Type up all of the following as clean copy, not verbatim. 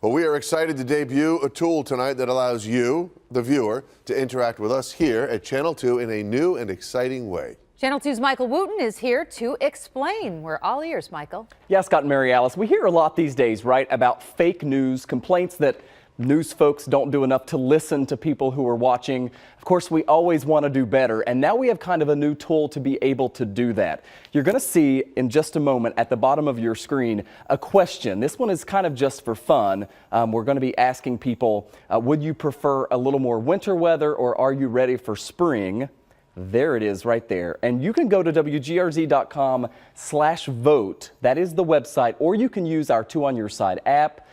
Well, we are excited to debut a tool tonight that allows you, the viewer, to interact with us here at Channel 2 in a new and exciting way. Channel 2's Michael Wooten is here to explain. We're all ears, Michael. Yeah, Scott and Mary Alice, we hear a lot these days, right, about fake news, complaints that news folks don't do enough to listen to people who are watching. Of course, we always want to do better, and now we have kind of a new tool to be able to do that. You're going to see in just a moment at the bottom of your screen a question. This one is kind of just for fun. We're going to be asking people, would you prefer a little more winter weather or are you ready for spring? There it is right there. And you can go to WGRZ.com/vote. That is the website, or you can use our 2 on Your Side app.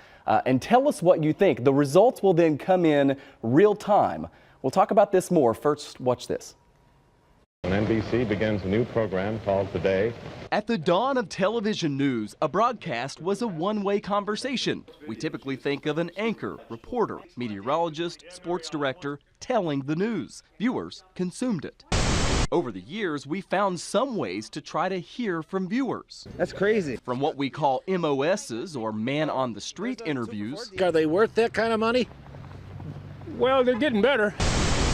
And tell us what you think. The results will then come in real time. We'll talk about this more. First, watch this. NBC begins a new program called Today. At the dawn of television news, a broadcast was a one-way conversation. We typically think of an anchor, reporter, meteorologist, sports director telling the news. Viewers consumed it. Over the years, we found some ways to try to hear from viewers. That's crazy. From what we call MOSs, or man-on-the-street interviews. Are they worth that kind of money? Well, they're getting better.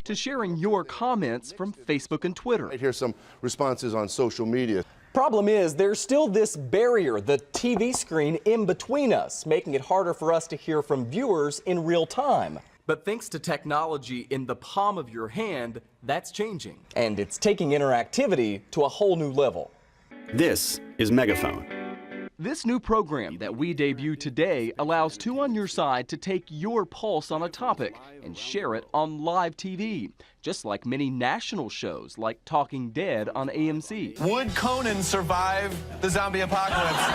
To sharing your comments from Facebook and Twitter. Right, here's some responses on social media. Problem is, there's still this barrier, the TV screen in between us, making it harder for us to hear from viewers in real time. But thanks to technology in the palm of your hand, that's changing. And it's taking interactivity to a whole new level. This is Megaphone. This new program that we debut today allows 2 on Your Side to take your pulse on a topic and share it on live TV, just like many national shows like Talking Dead on AMC. Would Conan survive the zombie apocalypse?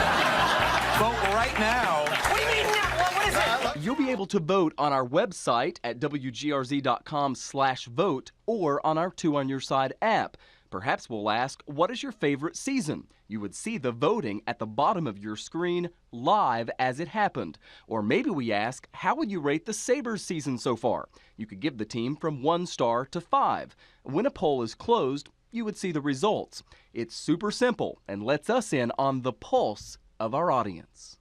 Vote right now. What do you mean now? What is it? You'll be able to vote on our website at WGRZ.com/vote or on our 2 on Your Side app. Perhaps we'll ask, what is your favorite season? You would see the voting at the bottom of your screen live as it happened. Or maybe we ask, how would you rate the Sabres season so far? You could give the team from 1 star to 5. When a poll is closed, you would see the results. It's super simple and lets us in on the pulse of our audience.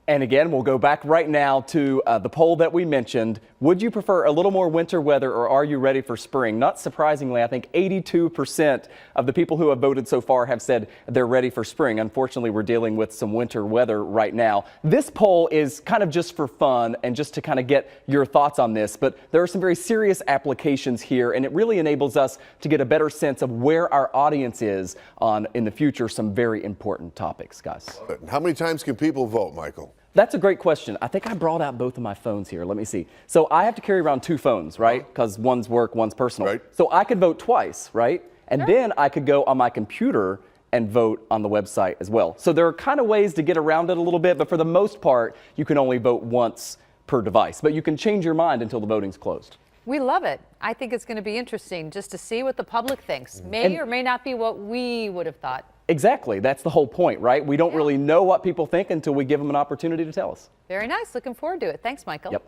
And again, we'll go back right now to the poll that we mentioned. Would you prefer a little more winter weather or are you ready for spring? Not surprisingly, I think 82% of the people who have voted so far have said they're ready for spring. Unfortunately, we're dealing with some winter weather right now. This poll is kind of just for fun and just to kind of get your thoughts on this, but there are some very serious applications here and it really enables us to get a better sense of where our audience is on, in the future, some very important topics, guys. How many times can people vote, Michael? That's a great question. I think I brought out both of my phones here. Let me see. So I have to carry around 2 phones, right? Because one's work, one's personal. Right. So I could vote twice, right? And then I could go on my computer and vote on the website as well. So there are kind of ways to get around it a little bit, but for the most part, you can only vote once per device. But you can change your mind until the voting's closed. We love it. I think it's going to be interesting just to see what the public thinks. May or may not be what we would have thought. Exactly. That's the whole point, right? We don't really know what people think until we give them an opportunity to tell us. Very nice. Looking forward to it. Thanks, Michael. Yep.